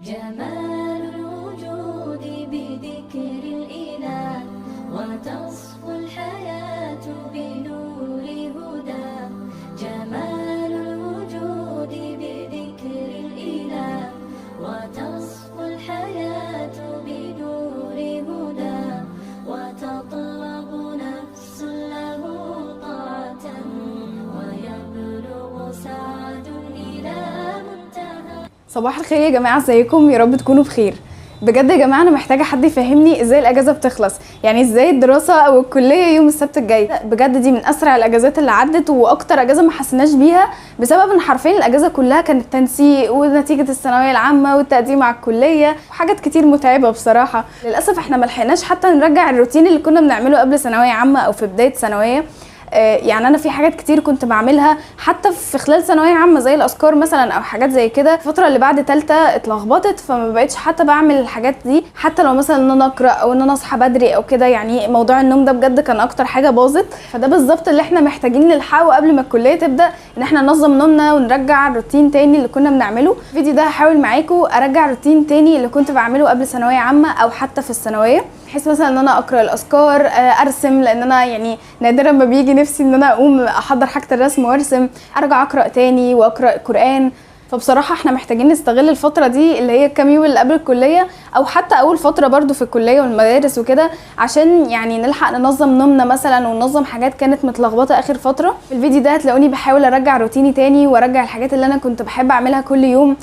جمال الوجود بذكر الإله، وتصفو الحياة بنور هدى. جمال الوجود بذكر الإله، وتصفو الحياة بنور هدى. وتطلب نفس له طاعة، ويبلغ سعد إلى منتهى. صباح الخير يا جماعه، ازيكم؟ يا رب تكونوا بخير. بجد يا جماعه انا محتاجه حد يفهمني ازاي الاجازه بتخلص، يعني ازاي الدراسه او الكليه يوم السبت الجاي. بجد دي من اسرع الاجازات اللي عدت، واكتر اجازه ما حسيناش بيها بسبب ان حرفيا الاجازه كلها كانت تنسيق ونتيجه الثانويه العامه والتقديم على الكليه وحاجات كتير متعبه بصراحه. للاسف احنا ما لحقناش حتى نرجع الروتين اللي كنا بنعمله قبل ثانويه عامه او في بدايه ثانويه. يعني انا في حاجات كتير كنت بعملها حتى في خلال ثانويه عامه زي الاذكار مثلا او حاجات زي كده. الفتره اللي بعد ثالثه اتلخبطت، فما بقتش حتى بعمل الحاجات دي، حتى لو مثلا ان انا اقرا او ان انا اصحى بدري او كده. يعني موضوع النوم ده بجد كان اكتر حاجه باظت، فده بالظبط اللي احنا محتاجين نلحقه قبل ما الكليه تبدا، ان احنا ننظم نومنا ونرجع الروتين تاني اللي كنا بنعمله. الفيديو ده هحاول معاكم ارجع الروتين تاني اللي كنت بعمله قبل ثانويه عامه او حتى في الثانويه، بحيث مثلا ان انا اقرا الاذكار، ارسم، لان انا يعني نادرا ما بيجي نفسي ان انا اقوم احضر حاجه الرسم وارسم، ارجع اقرا تاني واقرا قران. فبصراحه احنا محتاجين نستغل الفتره دي اللي هي الكام يوم اللي قبل الكليه، او حتى اول فتره برضو في الكليه والمدارس وكده، عشان يعني نلحق ننظم نومنا مثلا وننظم حاجات كانت متلخبطه اخر فتره. في الفيديو ده هتلاقوني بحاول ارجع روتيني تاني وارجع الحاجات اللي انا كنت بحب اعملها كل يوم.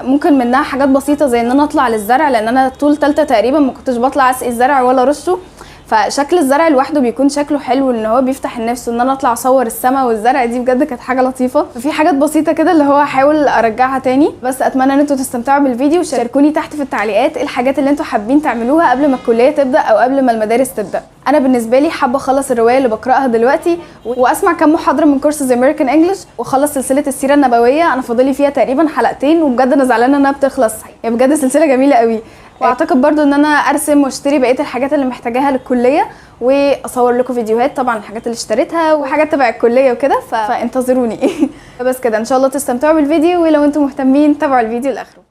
ممكن منها حاجات بسيطه زي ان انا اطلع للزرع، لان انا طول ثالثه تقريبا ما كنتش بطلع اسقي الزرع ولا رشه، فشكل الزرع لوحده بيكون شكله حلو، ان هو بيفتح النفس. ان انا اطلع اصور السماء والزرع دي بجد كانت حاجه لطيفه. ففي حاجات بسيطه كده اللي هو هحاول ارجعها تاني. بس اتمنى ان انتوا تستمتعوا بالفيديو، وشاركوني تحت في التعليقات الحاجات اللي انتوا حابين تعملوها قبل ما الكليه تبدا او قبل ما المدارس تبدا. انا بالنسبه لي حابه اخلص الروايه اللي بقراها دلوقتي واسمع كام محاضره من كورسز امريكان انجلش، واخلص سلسله السيره النبويه. انا فاضلي فيها تقريبا حلقتين، وبجد انا زعلانه انها بتخلص، يعني بجد سلسله جميله قوي. واعتقد برضو ان انا ارسم واشتري بقيه الحاجات اللي محتاجاها للكليه، واصور لكم فيديوهات طبعا الحاجات اللي اشتريتها وحاجات تبع الكليه وكده، فانتظروني. بس كده ان شاء الله تستمتعوا بالفيديو، ولو انتم مهتمين تابعوا الفيديو لاخره.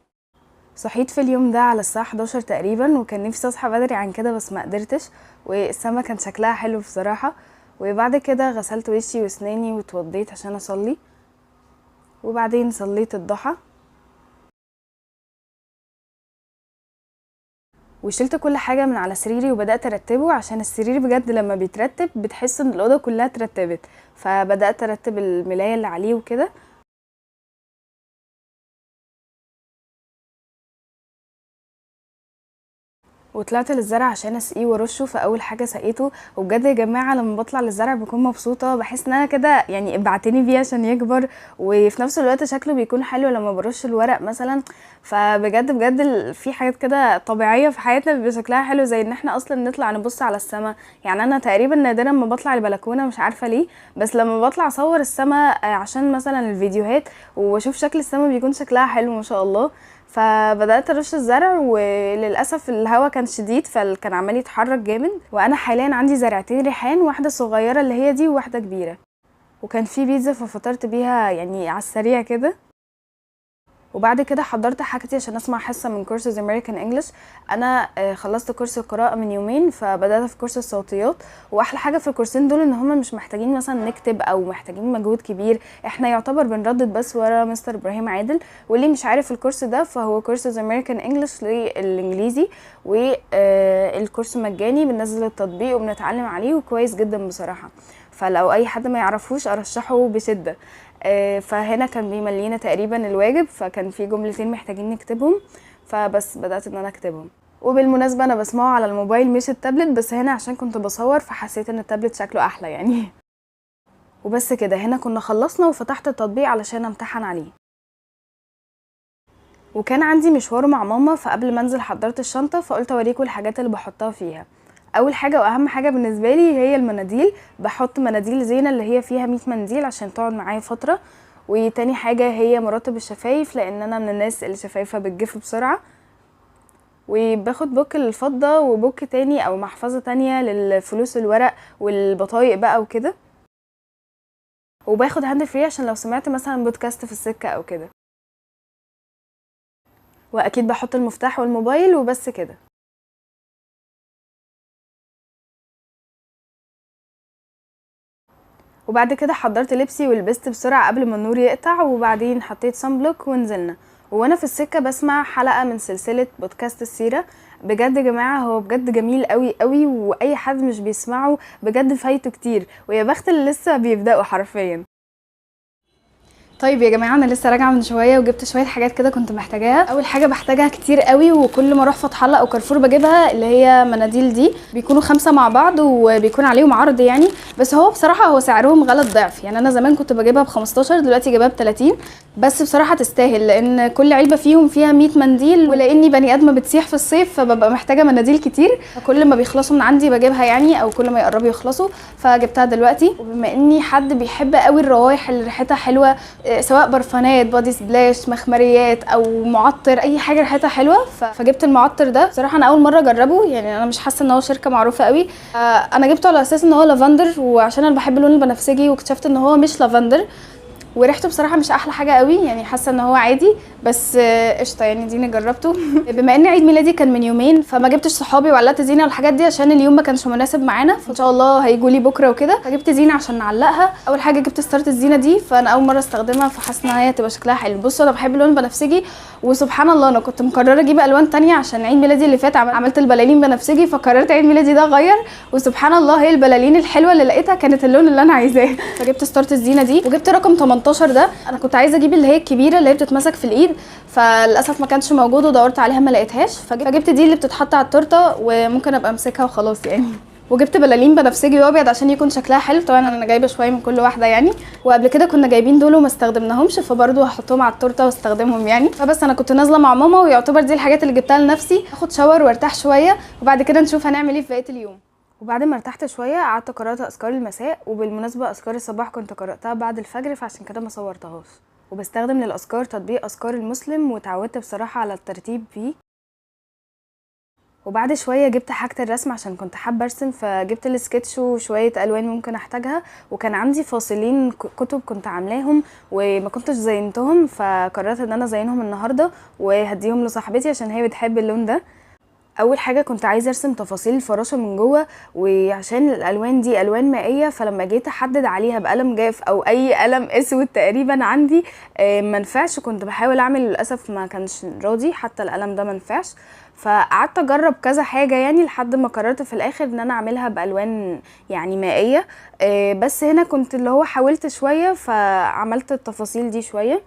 صحيت في اليوم ده على الساعه 11 تقريبا، وكان نفسي اصحى بدري عن كده بس ما قدرتش، والسما كان شكلها حلو بصراحه. وبعد كده غسلت وشي واسناني واتوضيت عشان اصلي، وبعدين صليت الضحى، وشلت كل حاجه من على سريري وبدات ارتبه، عشان السرير بجد لما بيترتب بتحس ان الاوضه كلها اترتبت. فبدات ارتب الملايه اللي عليه وكده، وطلعت للزرع عشان اسقيه وارشه. فاول حاجه سقيته، وبجد يا جماعه لما بطلع للزرع بكون مبسوطه، بحس ان انا كده يعني بعتني بيه عشان يكبر، وفي نفس الوقت شكله بيكون حلو لما برش الورق مثلا. فبجد بجد في حاجات كده طبيعيه في حياتنا بيبقى شكلها حلو، زي ان احنا اصلا نطلع نبص على السماء. يعني انا تقريبا نادرا ما بطلع البلكونه، مش عارفه ليه، بس لما بطلع اصور السماء عشان مثلا الفيديوهات واشوف شكل السماء بيكون شكلها حلو ما شاء الله. فبدات ارش الزرع، وللاسف الهواء كان شديد فكان عمال يتحرك جامد. وانا حاليا عندي زرعتين ريحان، واحده صغيره اللي هي دي وواحده كبيره، وكان في بيتزا ففطرت بيها يعني على السريع كده. وبعد كده حضرت حاجتي عشان اسمع حصه من كورسز امريكان انجلش. انا خلصت كورس القراءه من يومين، فبدات في كورس الصوتيات. واحلى حاجه في الكورسين دول ان هم مش محتاجين مثلا نكتب او محتاجين مجهود كبير، احنا يعتبر بنردد بس ورا مستر ابراهيم عادل. واللي مش عارف الكورس ده فهو كورسز امريكان انجلش للانجليزي، والكورس مجاني، بننزل التطبيق وبنتعلم عليه وكويس جدا بصراحه. فلو اي حد ما يعرفوش ارشحه بشده. فهنا كان بيملينا تقريبا الواجب، فكان في جملتين محتاجين نكتبهم، فبس بدأت ان انا اكتبهم. وبالمناسبة انا بسمعه على الموبايل مش التابلت، بس هنا عشان كنت بصور فحسيت ان التابلت شكله احلى يعني. وبس كده هنا كنا خلصنا، وفتحت التطبيق علشان امتحن عليه. وكان عندي مشوار مع ماما، فقبل ما انزل حضرت الشنطة، فقلت اوريكم الحاجات اللي بحطها فيها. اول حاجه واهم حاجه بالنسبه لي هي المناديل. بحط مناديل زينه اللي هي فيها 100 منديل عشان تقعد معايا فتره. وتاني حاجه هي مرطب الشفايف، لان انا من الناس اللي شفايفها بتجف بسرعه. وباخد بوك للفضه، وبوك تاني او محفظه تانية للفلوس الورق والبطايق بقى وكده. وباخد هاند فري عشان لو سمعت مثلا بودكاست في السكه او كده. واكيد بحط المفتاح والموبايل وبس كده. وبعد كده حضرت لبسي ولبست بسرعه قبل ما النور يقطع، وبعدين حطيت صن بلوك ونزلنا. وانا في السكه بسمع حلقه من سلسله بودكاست السيره. بجد يا جماعه هو بجد جميل قوي قوي، واي حد مش بيسمعه بجد فايته كتير، ويا بخت اللي لسه بيبداوا حرفيا. طيب يا جماعه انا لسه راجعه من شويه وجبت شويه حاجات كده كنت محتاجاها. اول حاجه بحتاجها كتير قوي وكل ما اروح فتح الله او كارفور بجيبها، اللي هي مناديل دي، بيكونوا 5 مع بعض وبيكون عليهم عرض يعني، بس هو بصراحه هو سعرهم غلط ضعف. يعني انا زمان كنت بجيبها ب15، دلوقتي جايبها ب30، بس بصراحه تستاهل لان كل علبه فيهم فيها 100 منديل، ولاني بني ادمه بتسيح في الصيف فببقى محتاجه مناديل كتير، فكل ما بيخلصوا من عندي بجيبها يعني، او كل ما يقربوا يخلصوا فجبتها دلوقتي. وبما اني حد بيحب قوي الروايح اللي ريحتها حلوه، سواء برفانات، بادي سبلاش، مخمريات او معطر، اي حاجه ريحتها حلوه، فجبت المعطر ده. بصراحه انا اول مره اجربه، يعني انا مش حاسه ان هو شركه معروفه قوي. انا جبته على اساس ان هو لافندر، وعشان انا بحب اللون البنفسجي واكتشفت ان هو مش لافندر، وريحته بصراحه مش احلى حاجه قوي، يعني حاسه ان هو عادي، بس قشطه يعني ديني جربته. بما ان عيد ميلادي كان من يومين فما جبتش صحابي وعلقت زينه والحاجات دي عشان اليوم ما كانش مناسب معانا، فان شاء الله هيجوا لي بكره وكده، فجبت زينه عشان نعلقها. اول حاجه جبت ستاره الزينه دي، فانا اول مره استخدمها فحاسه ان هي هتبقى شكلها حلو. بصوا انا بحب اللون البنفسجي، وسبحان الله انا كنت مقرره اجيب الوان تانية عشان عيد ميلادي اللي فات عملت البلالين بنفسجي، فقررت عيد ميلادي ده اغير، وسبحان الله هي البلالين الحلوه اللي لقيتها كانت اللون اللي انا عايزاه، فجبت ستاره الزينه دي وجبت رقم 18 ده. انا كنت عايزه اجيب اللي هي الكبيره اللي هي بتتمسك في الايد، فللاسف ما كانش موجود ودورت عليها ما لقيتهاش، فجبت دي اللي بتتحط على التورته وممكن ابقى امسكها وخلاص يعني. وجبت بلالين بنفسجي وابيض عشان يكون شكلها حلو، طبعا انا جايبه شويه من كل واحده يعني، وقبل كده كنا جايبين دول وما استخدمناهمش، فبرضه هحطهم على التورته واستخدمهم يعني. فبس انا كنت نازله مع ماما ويعتبر دي الحاجات اللي جبتها لنفسي، اخد شاور وارتاح شويه وبعد كده نشوف هنعمل ايه في بقيه اليوم. وبعد ما ارتحت شويه قعدت قرات اذكار المساء، وبالمناسبه اذكار الصباح كنت قراتها بعد الفجر فعشان كده ما صورتهاش، وبستخدم للاذكار تطبيق اذكار المسلم، واتعودت بصراحه على الترتيب فيه. وبعد شويه جبت حاجه الرسم عشان كنت حابه ارسم، فجبت السكتش وشويه الوان ممكن احتاجها، وكان عندي فاصلين كتب كنت عاملاهم وما كنتش زينتهم، فقررت ان انا ازينهم النهارده وهديهم لصاحبتي عشان هي بتحب اللون ده. اول حاجه كنت عايزه ارسم تفاصيل الفراشه من جوه، وعشان الالوان دي الوان مائيه فلما جيت احدد عليها بقلم جاف او اي قلم اسود تقريبا عندي ما نفعش، كنت بحاول اعمل للاسف ما كانش راضي، حتى القلم ده ما نفعش، فقعدت اجرب كذا حاجه يعني لحد ما قررت في الاخر ان انا اعملها بالوان يعني مائيه. بس هنا كنت اللي هو حاولت شويه فعملت التفاصيل دي شويه،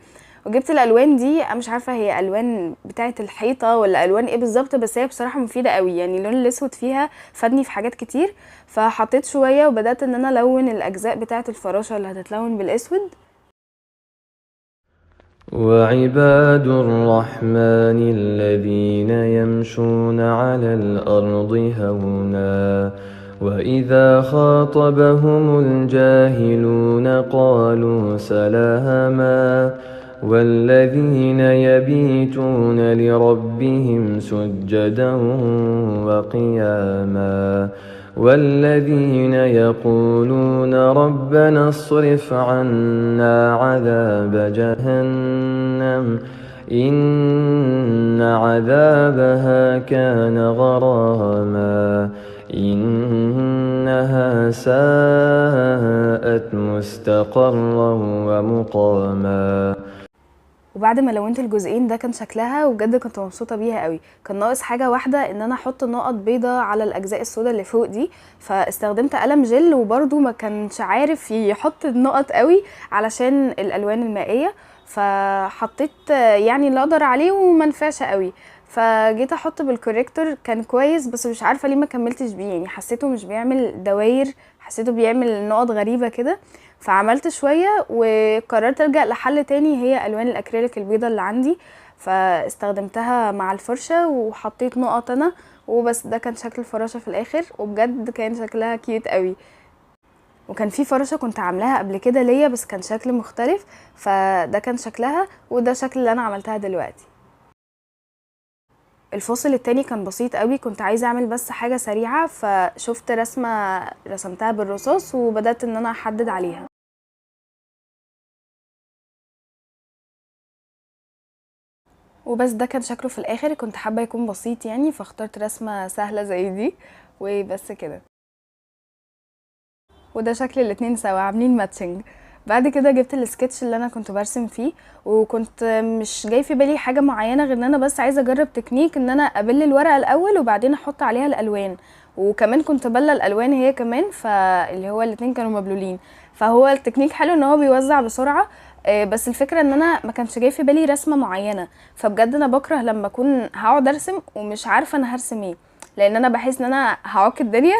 وجبت الالوان دي. انا مش عارفه هي الوان بتاعه الحيطه ولا الوان ايه بالظبط، بس هي بصراحه مفيده قوي يعني، اللون الاسود فيها فادني في حاجات كتير، فحطيت شويه وبدات ان انا الون الاجزاء بتاعه الفراشه اللي هتتلون بالاسود. وعباد الرحمن الذين يمشون على الأرض هونا وإذا خاطبهم الجاهلون قالوا سلاما والذين يبيتون لربهم سجدا وقياما والذين يقولون ربنا اصرف عنا عذاب جهنم إن عذابها كان غراما إنها ساءت مستقرا ومقاما. وبعد ما لونت الجزئين ده كان شكلها وبجد كنت مبسوطه بيها قوي. كان ناقص حاجه واحده ان انا احط نقط بيضه على الاجزاء السوداء اللي فوق دي، فاستخدمت قلم جل وبرده ما كانش عارف يحط النقط قوي علشان الالوان المائيه، فحطيت يعني اللي اقدر عليه وما نفعش قوي، فجيت احط بالكوريكتور كان كويس، بس مش عارفه ليه ما كملتش بيه، يعني حسيته مش بيعمل دواير، حسيته بيعمل نقط غريبه كده، فعملت شويه وقررت الجا لحل تاني هي الوان الاكريليك البيضه اللي عندي، فاستخدمتها مع الفرشه وحطيت نقط انا وبس. ده كان شكل الفراشه في الاخر، وبجد كان شكلها كيوت قوي. وكان في فراشة كنت عاملاها قبل كده ليا بس كان شكل مختلف، فده كان شكلها وده شكل اللي انا عملتها دلوقتي. الفاصل التاني كان بسيط قوي، كنت عايزه اعمل بس حاجه سريعه، فشفت رسمه رسمتها بالرصاص وبدات ان انا احدد عليها. وبس ده كان شكله في الاخر. كنت حابه يكون بسيط يعني، فاخترت رسمه سهله زي دي وبس كده. وده شكل الاتنين سوا عاملين ماتشنج. بعد كده جبت السكتش اللي انا كنت برسم فيه، وكنت مش جاي في بالي حاجه معينه غير ان انا بس عايزه اجرب تكنيك ان انا ابل الورقه الاول وبعدين احط عليها الالوان، وكمان كنت بله الالوان هي كمان، فاللي هو الاتنين كانوا مبلولين. فهو التكنيك حلو ان هو بيوزع بسرعه، بس الفكره ان انا ما كانش جاي في بالي رسمه معينه. فبجد انا بكره لما اكون هقعد ارسم ومش عارفه انا هرسم ايه، لان انا بحس ان انا هعك الدنيا.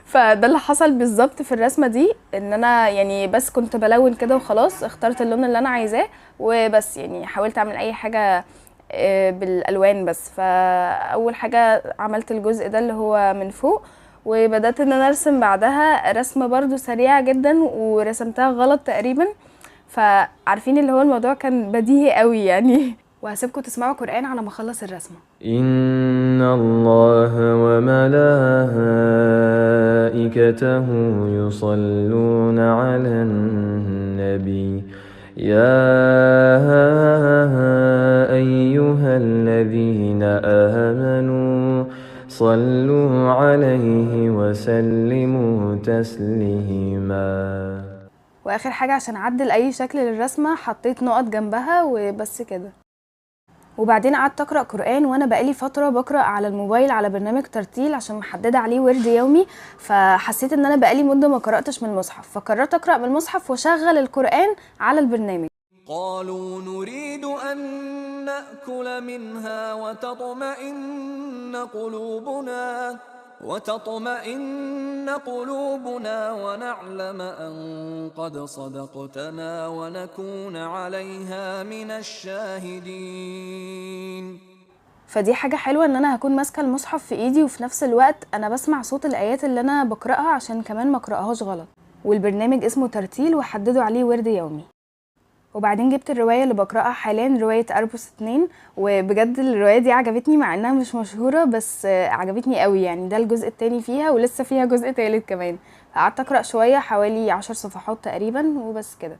فده اللي حصل بالظبط في الرسمه دي، ان انا يعني بس كنت بلون كده وخلاص، اخترت اللون اللي انا عايزاه وبس، يعني حاولت اعمل اي حاجه بالالوان بس. فاول حاجه عملت الجزء ده اللي هو من فوق، وبدات ان انا ارسم بعدها رسمه برضو سريعه جدا ورسمتها غلط تقريبا. فعارفين اللي هو الموضوع كان بديهي قوي يعني. وهسيبكم تسمعوا قرآن على ما اخلص الرسمه. إن الله وملائكته يصلون على النبي يا أيها الذين آمنوا صلوا عليه وسلموا تسليما. واخر حاجه عشان اعدل اي شكل للرسمه حطيت نقط جنبها وبس كده. وبعدين قعدت اقرا قران، وانا بقالي فتره بقرا على الموبايل على برنامج ترتيل عشان محدده عليه ورد يومي، فحسيت ان انا بقالي مده ما قراتش من المصحف، فقررت اقرا من المصحف واشغل القران على البرنامج. قالوا نريد أن نأكل منها وتطمئن قلوبنا ونعلم أن قد صدقتنا ونكون عليها من الشاهدين. فدي حاجه حلوه ان انا هكون ماسكه المصحف في ايدي، وفي نفس الوقت انا بسمع صوت الايات اللي انا بقراها عشان كمان ما اقراهاش غلط. والبرنامج اسمه ترتيل وحددوا عليه ورد يومي. وبعدين جبت الروايه اللي بقراها حاليا، روايه أربس 2، وبجد الروايه دي عجبتني مع انها مش مشهوره، بس عجبتني قوي يعني. ده الجزء التاني فيها ولسه فيها جزء تالت كمان. قعدت اقرا شويه حوالي 10 صفحات تقريبا وبس كده.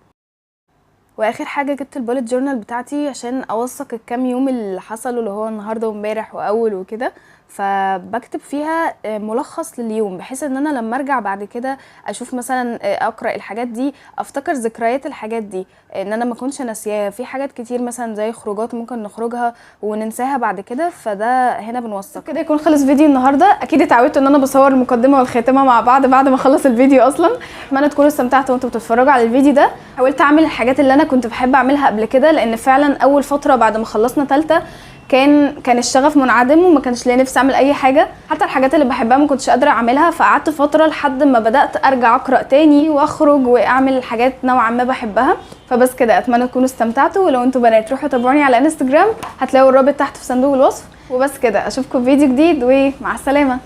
واخر حاجه جبت البولت جورنال بتاعتي عشان اوثق الكام يوم اللي حصلوا، اللي هو النهارده وامبارح واول وكده. فبكتب فيها ملخص لليوم، بحيث ان انا لما ارجع بعد كده اشوف مثلا اقرا الحاجات دي افتكر ذكريات الحاجات دي، ان انا ما اكونش ناسياها. في حاجات كتير مثلا زي خروجات ممكن نخرجها وننساها بعد كده، فده هنا بنوثق. كده يكون خلص فيديو النهارده. اكيد اتعودت ان انا بصور المقدمه والخاتمه مع بعض بعد ما اخلص الفيديو اصلا. اتمنى تكونوا استمتعتوا وانتوا بتتفرجوا على الفيديو ده. حاولت اعمل الحاجات اللي انا كنت بحب اعملها قبل كده، لان فعلا اول فتره بعد ما خلصنا ثالثه كان الشغف منعدم وما كانش ليا نفسي اعمل اي حاجه، حتى الحاجات اللي بحبها ما كنتش قادره اعملها. فقعدت فتره لحد ما بدات ارجع اقرا تاني واخرج واعمل حاجات نوعا ما بحبها. فبس كده، اتمنى تكونوا استمتعتوا. ولو انتوا بنات روحوا تابعوني على انستجرام، هتلاقوا الرابط تحت في صندوق الوصف. وبس كده، اشوفكم في فيديو جديد ومع السلامه.